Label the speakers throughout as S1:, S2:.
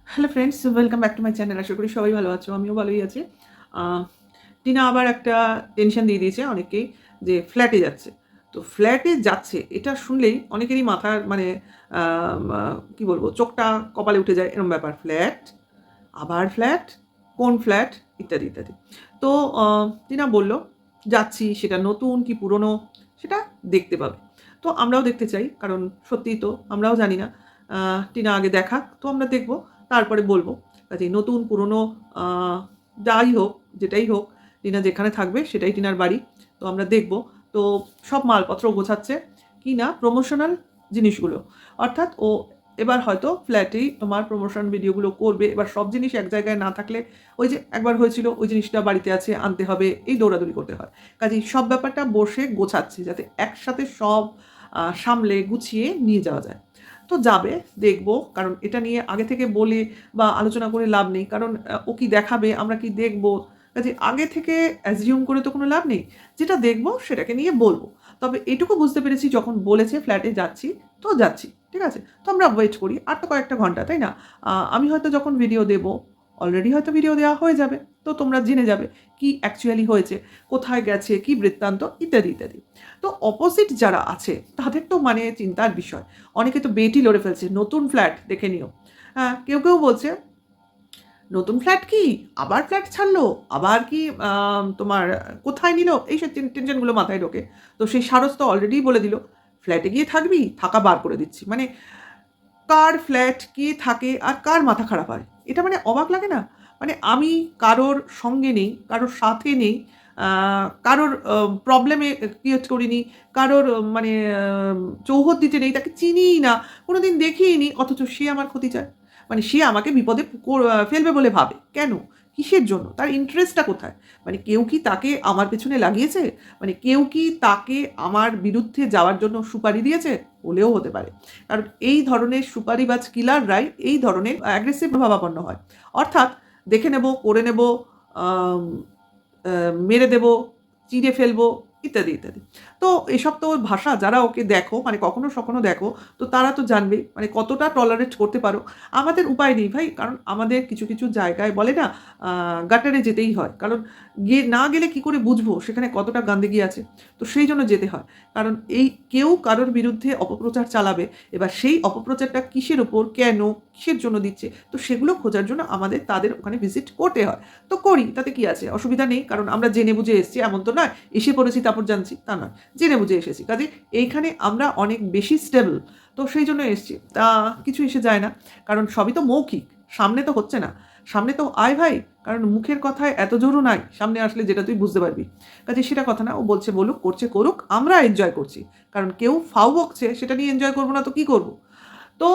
S1: Hello friends, welcome back to my channel. আশা করি সবাই ভালো আছো, আমিও ভালোই আছি। আহ, টিনা আবার একটা টেনশন দিয়ে দিয়েছে অনেককেই, যে ফ্ল্যাটে যাচ্ছে। তো ফ্ল্যাটে যাচ্ছে এটা শুনলেই অনেকেরই মাথার মানে কি বলবো, চোখটা কপালে উঠে যায়, এরকম ব্যাপার। ফ্ল্যাট, আবার ফ্ল্যাট, কোন ফ্ল্যাট, ইত্যাদি ইত্যাদি। তো টিনা বলল, যাচ্ছি, সেটা নতুন কি পুরনো সেটা দেখতে পাবে। তো আমরাও দেখতে চাই, কারণ সত্যিই তো আমরাও জানি না। টিনা আগে দেখাক, তো আমরা দেখবো, তারপরে বলবো। কাজে নতুন পুরনো যাই হোক, যেটাই হোক, টিনা যেখানে থাকবে সেটাই টিনার বাড়ি। তো আমরা দেখব। তো সব মালপত্র গোছাচ্ছে কি না, প্রমোশনাল জিনিসগুলো। অর্থাৎ ও এবার হয়তো ফ্ল্যাটেই তোমার প্রমোশন ভিডিওগুলো করবে। এবার সব জিনিস এক জায়গায় না থাকলে, ওই যে একবার হয়েছিল ওই জিনিসটা বাড়িতে আছে, আনতে হবে, এই দৌড়াদৌড়ি করতে হয়। কাজেই সব ব্যাপারটা বসে গোছাচ্ছে, যাতে একসাথে সব সামলে গুছিয়ে নিয়ে যাওয়া যায়। তো যাবে, দেখব। কারণ এটা নিয়ে আগে থেকে বলে বা আলোচনা করে লাভ নেই, কারণ ও কি দেখাবে, আমরা কি দেখব। কাজে আগে থেকে অ্যাজিউম করে তো কোনো লাভ নেই। যেটা দেখব সেটাকে নিয়ে বলবো। তবে এটুকু বুঝতে পেরেছি, যখন বলেছে ফ্ল্যাটে যাচ্ছি, তো যাচ্ছি, ঠিক আছে। তো আমরা ওয়েট করি, আর তো কয়েকটা ঘন্টা, তাই না? আমি হয়তো যখন ভিডিও দেব, অলরেডি হয়তো ভিডিও দেওয়া হয়ে যাবে। তো তোমরা জেনে যাবে কি অ্যাকচুয়ালি হয়েছে, কোথায় গেছে, কি বৃত্তান্ত, ইত্যাদি ইত্যাদি। তো অপোজিট যারা আছে তাদের তো মানে চিন্তার বিষয়। অনেকে তো বেটই লড়ে ফেলছে, নতুন ফ্ল্যাট দেখে নিও। হ্যাঁ, কেউ কেউ বলছে নতুন ফ্ল্যাট কি, আবার ফ্ল্যাট ছাড়লো, আবার কি তোমার কোথায় নিল, এইসব টেনশনগুলো মাথায় ঢোকে। তো সেই সারস তো অলরেডি বলে দিল, ফ্ল্যাটে গিয়ে থাকবি, থাকা বার করে দিচ্ছি। মানে কার ফ্ল্যাট কে থাকে আর কার মাথা খারাপ হয়, এটা মানে অবাক লাগে না? মানে আমি কারোর সঙ্গে নেই, কারোর সাথে নেই, কারোর প্রবলেমে ক্রিয়েট করিনি, কারোর মানে চৌহদ্দিতে নেই, তাকে চিনিই না, কোনোদিন দেখিই নি, অথচ সে আমার ক্ষতি চায়। মানে সে আমাকে বিপদে ফেলবে বলে ভাবে কেন, কিসের জন্য, তার ইন্টারেস্টটা কোথায়? মানে কেউ কি তাকে আমার পেছনে লাগিয়েছে? মানে কেউ কি তাকে আমার বিরুদ্ধে যাওয়ার জন্য সুপারি দিয়েছে? হলেও হতে পারে। কারণ এই ধরনের সুপারিবাজ কিলাররাই এই ধরনের অ্যাগ্রেসিভ ভাবাপন্ন হয়। অর্থাৎ দেখে নেব, করে নেব, মেরে দেব, চিড়ে ফেলবো, ইত্যাদি ইত্যাদি। তো এসব তো ওর ভাষা। যারা ওকে দেখো, মানে কখনো সখনো দেখো, তো তারা তো জানবে মানে কতটা টলারেট করতে পারো। আমাদের উপায় নেই ভাই, কারণ আমাদের কিছু কিছু জায়গায় বলে না, গাটারে যেতেই হয়। কারণ গিয়ে না গেলে কি করে বুঝবো সেখানে কতটা গান্দেগি আছে। তো সেই জন্য যেতে হয়। কারণ এই কেউ কারোর বিরুদ্ধে অপপ্রচার চালাবে, এবার সেই অপপ্রচারটা কিসের ওপর, কেন, কিসের জন্য দিচ্ছে, তো সেগুলো খোঁজার জন্য আমাদের তাদের ওখানে ভিজিট করতে হয়। তো করি, তাতে কি আছে, অসুবিধা নেই। কারণ আমরা জেনে বুঝে এসেছি, এমন তো নয় এসে পড়েছি তারপর জানছি, তা নয়, জেনে বুঝে এসেছি। কাজে এইখানে আমরা অনেক বেশি স্টেবল। তো সেই জন্য এসছি, তা কিছু এসে যায় না। কারণ সবই তো মৌখিক, সামনে তো হচ্ছে না। সামনে তো আয় ভাই, কারণ মুখের কথায় এত জোরও নাই, সামনে আসলে যেটা তুই বুঝতে পারবি। কাজে সেটা কথা না, ও বলছে বলুক, করছে করুক, আমরা এনজয় করছি। কারণ কেউ ফাউ বকছে, সেটা নিয়ে এনজয় করবো না তো কি করব? তো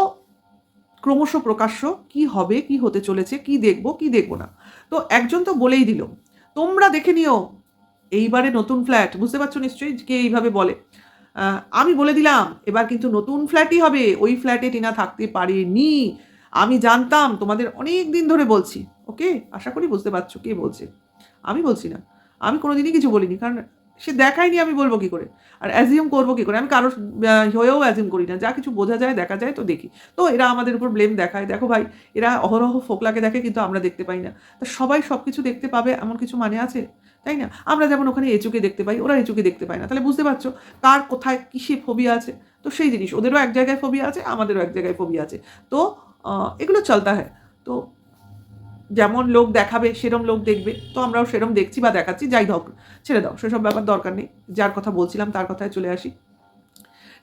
S1: ক্রমশ প্রকাশ্য কি হবে, কি হতে চলেছে, কি দেখব কি দেখব না। তো একজন তো বলেই দিল, তোমরা দেখে নিও এইবারে নতুন ফ্ল্যাট। বুঝতে পারছো নিশ্চয়ই কে এইভাবে বলে। আমি বলে দিলাম এবার কিন্তু নতুন ফ্ল্যাটই হবে, ওই ফ্ল্যাটে টিনা থাকতে পারেনি। আমি জানতাম, তোমাদের অনেক দিন ধরে বলছি। ওকে, আশা করি বুঝতে পারছো কে বলছে। আমি বলছি না, আমি কোনোদিনই কিছু বলিনি, কারণ সে দেখায়নি, আমি বলবো কি করে? আর অ্যাজিউম করবো কি করে? আমি কারোর হয়েও অ্যাজিউম করি না, যা কিছু বোঝা যায় দেখা যায় তো দেখি। তো এরা আমাদের উপর ব্লেম দেখায়, দেখো ভাই, এরা অহরহ ফোকলাকে দেখে, কিন্তু আমরা দেখতে পাই না। তা সবাই সব কিছু দেখতে পাবে এমন কিছু মানে আছে? তাই না? আমরা যেমন ওখানে এঁচুকে দেখতে পাই, ওরা এঁচুকে দেখতে পায় না। তাহলে বুঝতে পারছো কার কোথায় কিসে ফোবিয়া আছে। তো সেই জিনিস, ওদেরও এক জায়গায় ফোবিয়া আছে, আমাদেরও এক জায়গায় ফোবিয়া আছে। তো এগুলো চলতা হয়। তো যেমন লোক দেখাবে সেরম লোক দেখবে, তো আমরাও সেরম দেখছি বা দেখাচ্ছি, যাই হোক, ছেড়ে দাও, সেসব ব্যাপার দরকার নেই। যার কথা বলছিলাম তার কথায় চলে আসি।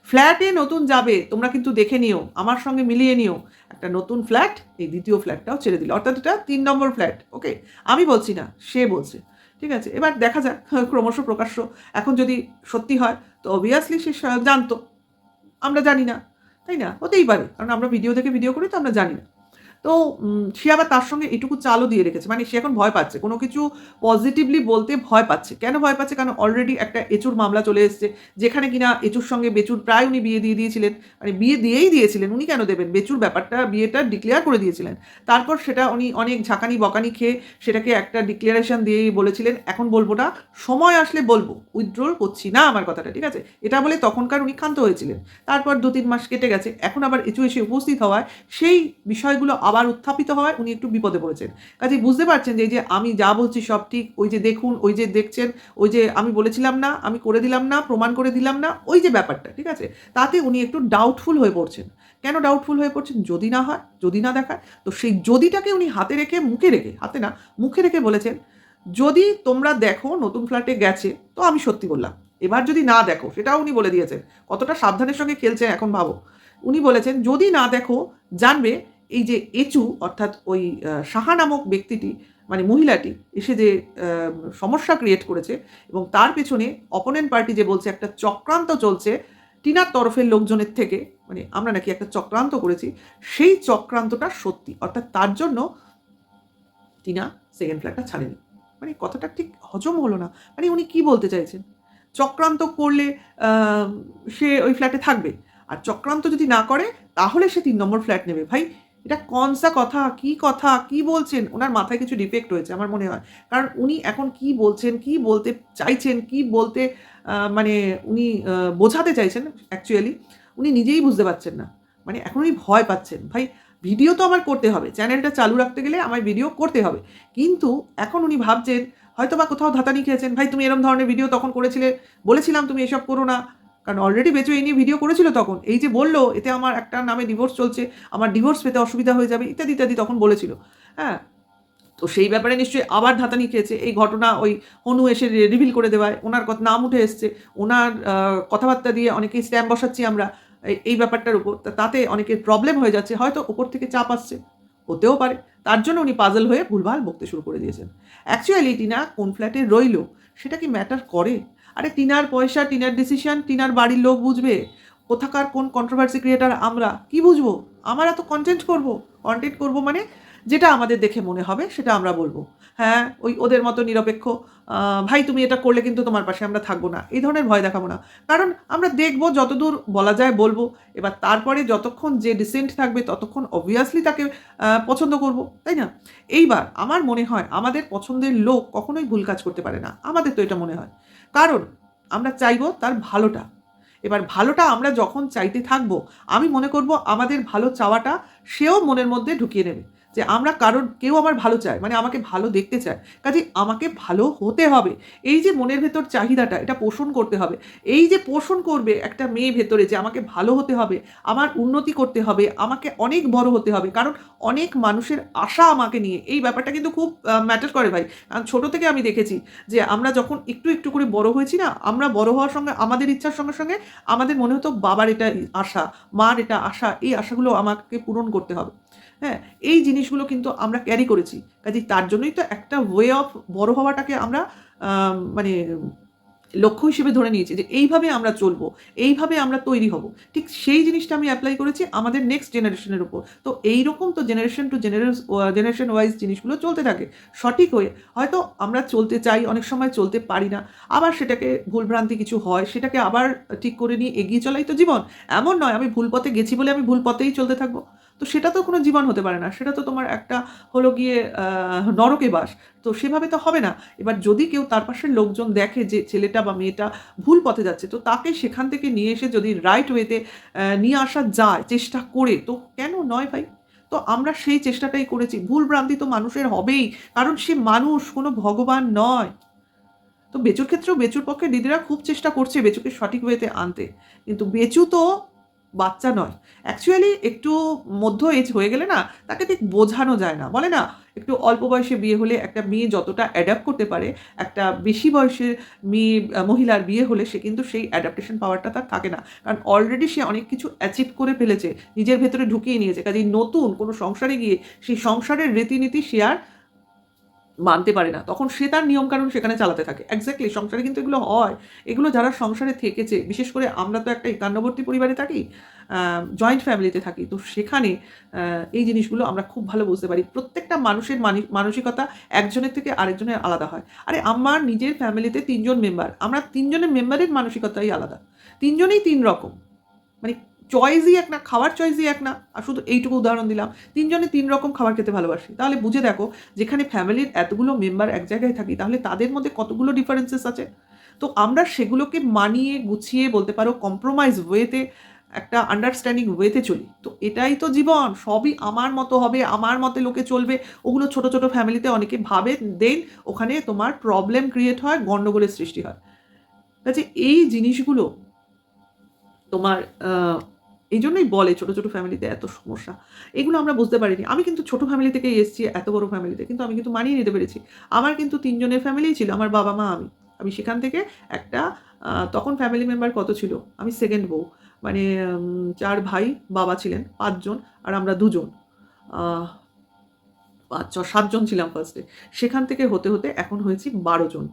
S1: ফ্ল্যাটে নতুন যাবে, তোমরা কিন্তু দেখে নিও, আমার সঙ্গে মিলিয়ে নিও। একটা নতুন ফ্ল্যাট, এই দ্বিতীয় ফ্ল্যাটটাও ছেড়ে দিল, অর্থাৎ এটা 3 নম্বর ফ্ল্যাট। ওকে, আমি বলছি না, সে বলছে। ঠিক আছে, এবার দেখা যাক, ক্রমশ প্রকাশ্য। এখন যদি সত্যি হয়, তো অবভিয়াসলি সে জানতো, আমরা জানি না, তাই না? হতেই পারে, কারণ আমরা ভিডিও দেখে ভিডিও করি, তো আমরা জানি না। তো সে আবার তার সঙ্গে এটুকু চালও দিয়ে রেখেছে, মানে সে এখন ভয় পাচ্ছে, কোনো কিছু পজিটিভলি বলতে ভয় পাচ্ছে। কেন ভয় পাচ্ছে? কারণ অলরেডি একটা এঁচুর মামলা চলে এসেছে, যেখানে কিনা এঁচুর সঙ্গে বেচুর প্রায় উনি বিয়ে দিয়ে দিয়েছিলেন। মানে বিয়ে দিয়েই দিয়েছিলেন, উনি কেন দেবেন, বেচুর ব্যাপারটা, বিয়েটা ডিক্লেয়ার করে দিয়েছিলেন। তারপর সেটা উনি অনেক ঝাঁকানি বকানি খেয়ে সেটাকে একটা ডিক্লারেশন দিয়েই বলেছিলেন, এখন বলবো না, সময় আসলে বলবো, উইথড্রল করছি না আমার কথাটা, ঠিক আছে? এটা বলে তখনকার উনি ক্ষান্ত হয়েছিলেন। তারপর 2-3 মাস কেটে গেছে, এখন আবার এঁচু এসে উপস্থিত হওয়ায় সেই বিষয়গুলো আবার আবার উত্থাপিত হওয়ায় উনি একটু বিপদে পড়েছেন। কাজেই বুঝতে পারছেন যে এই যে আমি যা বলছি সব ঠিক, ওই যে দেখুন, ওই যে দেখছেন, ওই যে আমি বলেছিলাম না, আমি করে দিলাম না, প্রমাণ করে দিলাম না, ওই যে ব্যাপারটা, ঠিক আছে? তাতে উনি একটু ডাউটফুল হয়ে পড়ছেন। কেন ডাউটফুল হয়ে পড়ছেন? যদি না হয়, যদি না দেখায়। তো সেই যদিটাকে উনি হাতে রেখে, মুখে রেখে, হাতে না মুখে রেখে বলেছেন, যদি তোমরা দেখো নতুন ফ্ল্যাটে গেছে তো আমি সত্যি বললাম, এবার যদি না দেখো, সেটাও উনি বলে দিয়েছেন। কতটা সাবধানের সঙ্গে খেলছেন এখন ভাবো। উনি বলেছেন যদি না দেখো জানবে এই যে এচু অর্থাৎ ওই সাহা নামক ব্যক্তিটি, মানে মহিলাটি এসে যে সমস্যা ক্রিয়েট করেছে, এবং তার পেছনে অপোনেন্ট পার্টি যে বলছে একটা চক্রান্ত চলছে টিনার তরফের লোকজনের থেকে, মানে আমরা নাকি একটা চক্রান্ত করেছি, সেই চক্রান্তটা সত্যি। অর্থাৎ তার জন্য টিনা সেকেন্ড ফ্ল্যাটটা ছাড়েনি। মানে কথাটা ঠিক হজম হলো না। মানে উনি কি বলতে চাইছেন? চক্রান্ত করলে আহ, সে ওই ফ্ল্যাটে থাকবে, আর চক্রান্ত যদি না করে তাহলে সে 3 নম্বর ফ্ল্যাট নেবে। ভাই এটা কনসা কথা, কি বলছেন? ওনার মাথায় কিছু ডিফেক্ট হয়েছে আমার মনে হয়। কারণ উনি এখন কি বলছেন, কি বলতে চাইছেন, কি বলতে মানে উনি বোঝাতে চাইছেন অ্যাকচুয়ালি উনি নিজেই বুঝতে পারছেন না। মানে এখন উনি ভয় পাচ্ছেন। ভাই ভিডিও তো আমার করতে হবে, চ্যানেলটা চালু রাখতে গেলে আমার ভিডিও করতে হবে, কিন্তু এখন উনি ভাবছেন হয়তো বা কোথাও ধাতানি খেয়েছেন, ভাই তুমি এরকম ধরনের ভিডিও তখন করেছিলে, বলেছিলাম তুমি এসব করো না। কারণ অলরেডি বেচু এই নিয়ে ভিডিও করেছিল তখন, এই যে বললো এতে আমার একটা নামে ডিভোর্স চলছে, আমার ডিভোর্স পেতে অসুবিধা হয়ে যাবে ইত্যাদি ইত্যাদি তখন বলেছিল। হ্যাঁ, তো সেই ব্যাপারে নিশ্চয়ই আবার ধাতানি খেয়েছে। এই ঘটনা ওই হনু এসে রিভিল করে দেওয়ায় ওনার কথা নাম উঠে এসছে, ওনার কথাবার্তা দিয়ে অনেকেই স্ট্যাম্প বসাচ্ছি আমরা এই ব্যাপারটার উপর, তাতে অনেকের প্রবলেম হয়ে যাচ্ছে, হয়তো ওপর থেকে চাপ আসছে, হতেও পারে। তার জন্য উনি পাজল হয়ে ভুলভাল বকতে শুরু করে দিয়েছেন। অ্যাকচুয়ালি টিনা কোন ফ্ল্যাটে রইল সেটা কি ম্যাটার করে? আরে টিনার পয়সা, টিনার ডিসিশন, টিনার বাড়ির লোক বুঝবে। কোথাকার কোন কন্ট্রোভার্সি ক্রিয়েটার আমরা কি বুঝবো? আমরা তো কন্টেন্ট করব মানে যেটা আমাদের দেখে মনে হবে সেটা আমরা বলবো। হ্যাঁ, ওই ওদের মতো নিরপেক্ষ ভাই তুমি এটা করলে কিন্তু তোমার পাশে আমরা থাকবো না, এই ধরনের ভয় দেখাবো না। কারণ আমরা দেখবো যতদূর বলা যায় বলবো, এবার তারপরে যতক্ষণ যে ডিসেন্ট থাকবে ততক্ষণ অবভিয়াসলি তাকে পছন্দ করব, তাই না? এইবার আমার মনে হয় আমাদের পছন্দের লোক কখনোই ভুল কাজ করতে পারে না, আমাদের তো এটা মনে হয়। কারণ আমরা চাইবো তার ভালোটা। এবার ভালোটা আমরা যখন চাইতে থাকবো, আমি মনে করব আমাদের ভালো চাওয়াটা সেও মনের মধ্যে ঢুকিয়ে নেবে, যে আমরা কারণ কেউ আমার ভালো চায় মানে আমাকে ভালো দেখতে চায়, কাজে আমাকে ভালো হতে হবে। এই যে মনের ভেতর চাহিদাটা, এটা পোষণ করতে হবে। এই যে পোষণ করবে একটা মেয়ে ভেতরে যে আমাকে ভালো হতে হবে, আমার উন্নতি করতে হবে, আমাকে অনেক বড় হতে হবে, কারণ অনেক মানুষের আশা আমাকে নিয়ে, এই ব্যাপারটা কিন্তু খুব ম্যাটার করে ভাই। কারণ ছোটো থেকে আমি দেখেছি যে আমরা যখন একটু একটু করে বড় হয়েছি না, আমরা বড় হওয়ার সঙ্গে আমাদের ইচ্ছার সঙ্গে সঙ্গে আমাদের মনে হতো বাবার এটা আশা, মার এটা আশা, এই আশাগুলো আমাকে পূরণ করতে হবে। হ্যাঁ, এই জিনিসগুলো কিন্তু আমরা ক্যারি করেছি। কাজেই তার জন্যই তো একটা ওয়ে অফ বড় হওয়াটাকে আমরা মানে লক্ষ্য হিসেবে ধরে নিয়েছি যে এইভাবে আমরা চলবো, এইভাবে আমরা তৈরি হব। ঠিক সেই জিনিসটা আমি অ্যাপ্লাই করেছি আমাদের নেক্সট জেনারেশনের উপর। তো এইরকম তো জেনারেশন টু জেনারেশন ওয়াইজ জিনিসগুলো চলতে থাকে সঠিক হয়ে। হয়তো আমরা চলতে চাই, অনেক সময় চলতে পারি না, আবার সেটাকে ভুলভ্রান্তি কিছু হয়, সেটাকে আবার ঠিক করে নিয়ে এগিয়ে চলাই তো জীবন। এমন নয় আমি ভুল পথে গেছি বলে আমি ভুল পথেই চলতে থাকবো। তো সেটা তো কোনো জীবন হতে পারে না, সেটা তো তোমার একটা হলো গিয়ে নরকে বাস। তো সেভাবে তো হবে না। এবার যদি কেউ তার পাশের লোকজন দেখে যে ছেলেটা বা মেয়েটা ভুল পথে যাচ্ছে, তো তাকে সেখান থেকে নিয়ে এসে যদি রাইট ওয়েতে নিয়ে আসা যায় চেষ্টা করে, তো কেন নয় ভাই? তো আমরা সেই চেষ্টাটাই করেছি। ভুল ভ্রান্তি তো মানুষের হবেই, কারণ সে মানুষ, কোনো ভগবান নয়। তো বেচুর ক্ষেত্রেও বেচুর পক্ষে দিদিরা খুব চেষ্টা করছে বেচুকে সঠিক ওয়েতে আনতে, কিন্তু বেচু তো বাচ্চা নয়। অ্যাকচুয়ালি একটু মধ্য এজ হয়ে গেলে না, তাকে ঠিক বোঝানো যায় না। বলে না, একটু অল্প বয়সে বিয়ে হলে একটা মেয়ে যতটা অ্যাডাপ্ট করতে পারে, একটা বেশি বয়সের মেয়ে মহিলার বিয়ে হলে সে কিন্তু সেই অ্যাডাপ্টেশন পাওয়ারটা তার থাকে না। কারণ অলরেডি সে অনেক কিছু অ্যাচিভ করে ফেলেছে, নিজের ভেতরে ঢুকিয়ে নিয়েছে। কাজেই নতুন কোনো সংসারে গিয়ে সেই সংসারের রীতিনীতি সে আর মানতে পারে না, তখন সে তার নিয়মকানুন সেখানে চালাতে থাকে। এক্স্যাক্টলি, সংসারে কিন্তু এগুলো হয়। এগুলো যারা সংসারে থেকেছে, বিশেষ করে আমরা তো একটা একান্নবর্তী পরিবারে থাকি, জয়েন্ট ফ্যামিলিতে থাকি, তো সেখানে এই জিনিসগুলো আমরা খুব ভালো বুঝতে পারি। প্রত্যেকটা মানুষের মানসিকতা একজনের থেকে আরেকজনের আলাদা হয়। আরে আমার নিজের ফ্যামিলিতে 3জন মেম্বার, আমরা 3জনের মেম্বারের মানসিকতাই আলাদা, 3জনেই 3 রকম। মানে চয়েসই এক না, খাওয়ার চয়েসই এক না। আর শুধু এইটুকু উদাহরণ দিলাম, 3জনে 3 রকম খাবার খেতে ভালোবাসি। তাহলে বুঝে দেখো, যেখানে ফ্যামিলির এতগুলো মেম্বার এক জায়গায় থাকি, তাহলে তাদের মধ্যে কতগুলো ডিফারেন্সেস আছে। তো আমরা সেগুলোকে মানিয়ে গুছিয়ে, বলতে পারো কম্প্রোমাইজ ওয়েতে একটা আন্ডারস্ট্যান্ডিং ওয়েতে চলি। তো এটাই তো জীবন, সবই আমার মতো হবে, আমার মতে লোকে চলবে। ওগুলো ছোট ছোট ফ্যামিলিতে অনেকে ভাবে, দেন ওখানে তোমার প্রবলেম ক্রিয়েট হয়, গন্ডগোলের সৃষ্টি হয়। কাজে এই জিনিসগুলো তোমার এই জন্যই বলে ছোট ছোট ফ্যামিলিতে এত সমস্যা। এগুলো আমরা বুঝতে পারিনি। আমি কিন্তু ছোট ফ্যামিলি থেকেই এসেছি এত বড় ফ্যামিলিতে, কিন্তু আমি কিন্তু মানিয়ে নিতে পেরেছি। আমার কিন্তু ৩ জনের ফ্যামিলিই ছিল, আমার বাবা মা আমি। আমি সেখান থেকে একটা তখন ফ্যামিলি মেম্বার কত ছিল, আমি সেকেন্ড বউ, মানে ৪ ভাই, বাবা ছিলেন ৫ জন আর আমরা ২ জন, ৫ ছ ৭ জন ছিলাম ফার্স্টে। সেখান থেকে হতে হতে এখন হয়েছি ১২ জন।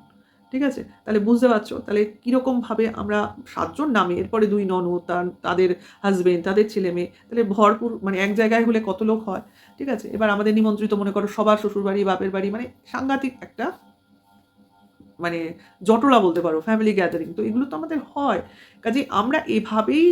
S1: ঠিক আছে? তাহলে বুঝতে পারছো তাহলে কীরকমভাবে আমরা ৭ জন নামে, এরপরে ২ ননদ, তাদের হাসব্যান্ড, তাদের ছেলেমেয়ে, তাহলে ভরপুর, মানে এক জায়গায় হলে কত লোক হয়। ঠিক আছে? এবার আমাদের নিমন্ত্রিত মনে করো সবার শ্বশুরবাড়ি, বাপের বাড়ি, মানে সাংঘাতিক একটা, মানে জটলা বলতে পারো, ফ্যামিলি গ্যাদারিং। তো এগুলো তো আমাদের হয়। কাজেই আমরা এভাবেই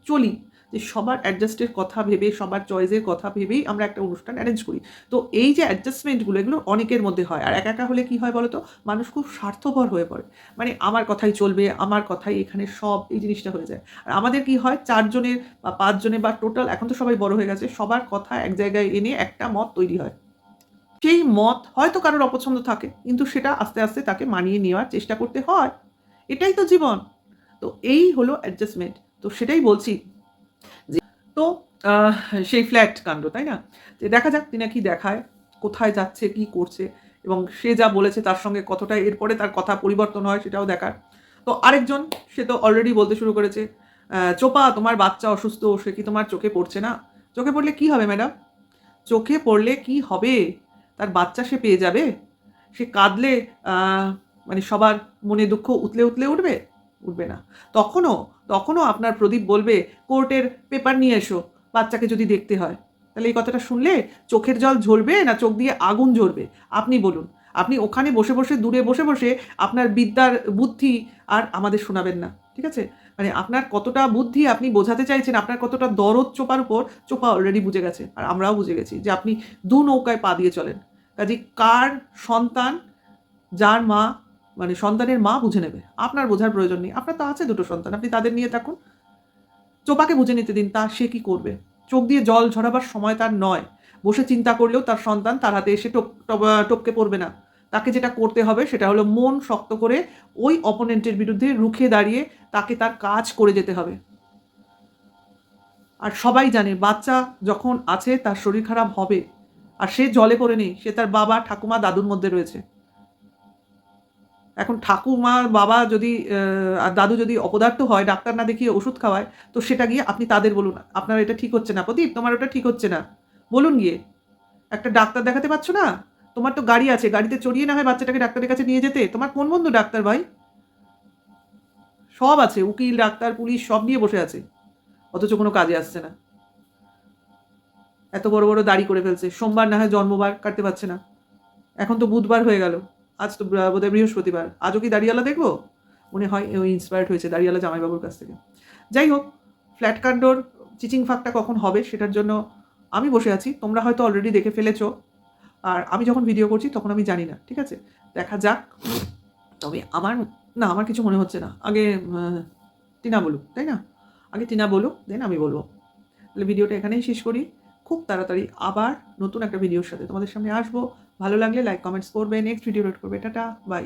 S1: চলি যে সবার অ্যাডজাস্টের কথা ভেবে, সবার চয়েসের কথা ভেবেই আমরা একটা অনুষ্ঠান অ্যারেঞ্জ করি। তো এই যে অ্যাডজাস্টমেন্টগুলো, এগুলো অনেকের মধ্যে হয়। আর একা একা হলে কি হয় বলো তো? মানুষ খুব স্বার্থপর হয়ে পড়ে। মানে আমার কথাই চলবে, আমার কথাই এখানে সব, এই জিনিসটা হয়ে যায়। আর আমাদের কি হয়, ৪ জনের বা ৫ জনের বা টোটাল, এখন তো সবাই বড় হয়ে গেছে, সবার কথা এক জায়গায় এনে একটা মত তৈরি হয়। সেই মত হয়তো কারোর অপছন্দ থাকে, কিন্তু সেটা আস্তে আস্তে তাকে মানিয়ে নেওয়ার চেষ্টা করতে হয়। এটাই তো জীবন। তো এই হলো অ্যাডজাস্টমেন্ট। তো সেটাই বলছি যে, তো আহ, সেই ফ্ল্যাট কাণ্ড, তাই না? যে দেখা যাক টিনা কি দেখায়, কোথায় যাচ্ছে, কি করছে, এবং সে যা বলেছে তার সঙ্গে কতটা এরপরে তার কথা পরিবর্তন হয় সেটাও দেখার। তো আরেকজন, সে তো অলরেডি বলতে শুরু করেছে, চোপা তোমার বাচ্চা অসুস্থ, সে কি তোমার চোখে পড়ছে না? চোখে পড়লে কি হবে ম্যাডাম? চোখে পড়লে কি হবে? তার বাচ্চা সে পেয়ে যাবে। সে কাঁদলে মানে সবার মনে দুঃখ উতলে উতলে উঠবে? উঠবে না। তখনও তখনও আপনার প্রদীপ বলবে, কোর্টের পেপার নিয়ে এসো, বাচ্চাকে যদি দেখতে হয়। তাহলে এই কথাটা শুনলে চোখের জল ঝরবে না চোখ দিয়ে আগুন ঝরবে? আপনি বলুন। আপনি ওখানে বসে বসে, দূরে বসে বসে আপনার বিদ্যার বুদ্ধি আর আমাদের শোনাবেন না। ঠিক আছে? মানে আপনার কতটা বুদ্ধি আপনি বোঝাতে চাইছেন, আপনার কতটা দরদ চোপার উপর, চোপা অলরেডি বুঝে গেছে, আর আমরাও বুঝে গেছি যে আপনি দু নৌকায় পা দিয়ে চলেন। কাজে কার সন্তান, যার মা, মানে সন্তানের মা বুঝে নেবে, আপনার বোঝার প্রয়োজন নেই। আপনার তো আছে 2টো সন্তান, আপনি তাদের নিয়ে থাকুন। চোপাকে বুঝে নিতে দিন, তা সে কি করবে? চোখ দিয়ে জল ঝরাবার সময় তার নয়। বসে চিন্তা করলেও তার সন্তান তার হাতে এসে টপকে পড়বে না। তাকে যেটা করতে হবে সেটা হলো মন শক্ত করে ওই অপোনেন্টের বিরুদ্ধে রুখে দাঁড়িয়ে তাকে তার কাজ করে যেতে হবে। আর সবাই জানে বাচ্চা যখন আছে তার শরীর খারাপ হবে, আর সে জলে পড়ে নেই, সে তার বাবা, ঠাকুমা, দাদুর মধ্যে রয়েছে। এখন ঠাকুমা, বাবা যদি আর দাদু যদি অপদার্থ হয়, ডাক্তার না দেখিয়ে ওষুধ খাওয়ায়, তো সেটা গিয়ে আপনি তাদের বলুন, আপনার এটা ঠিক হচ্ছে না প্রদীপ, তোমার ওটা ঠিক হচ্ছে না, বলুন গিয়ে। একটা ডাক্তার দেখাতে পারছো না? তোমার তো গাড়ি আছে, গাড়িতে চড়িয়ে না হয় বাচ্চাটাকে ডাক্তারের কাছে নিয়ে যেতে। তোমার কোন বন্ধু ডাক্তার ভাই? সব আছে, উকিল, ডাক্তার, পুলিশ সব নিয়ে বসে আছে, অথচ কোনো কাজে আসছে না। এত বড় বড় দাড়ি করে ফেলছে, সোমবার না হয় জন্মবার কাটতে পারছে না। এখন তো বুধবার হয়ে গেল, আজ তো বোধহয় বৃহস্পতিবার, আজও কি দাড়িওয়ালা দেখবো? মনে হয় ও ইন্সপায়ার্ড হয়েছে দাড়িওয়ালা জামাইবাবুর কাছ থেকে। যাই হোক, ফ্ল্যাট কাণ্ডর চিচিং ফাঁকটা কখন হবে সেটার জন্য আমি বসে আছি, তোমরা হয়তো অলরেডি দেখে ফেলেছো। আর আমি যখন ভিডিও করছি তখন আমি জানি না। ঠিক আছে, দেখা যাক। তবে আমার কিছু মনে হচ্ছে না। আগে টিনা বলুক, তাই না? আগে টিনা বলুক, দেন আমি বলবো। তাহলে ভিডিওটা এখানেই শেষ করি। খুব তাড়াতাড়ি আবার নতুন একটা ভিডিওর সাথে তোমাদের সামনে আসবো। ভালো লাগলে লাইক কমেন্টস করবে, নেক্সট ভিডিও রেড করবে। টাটা, বাই।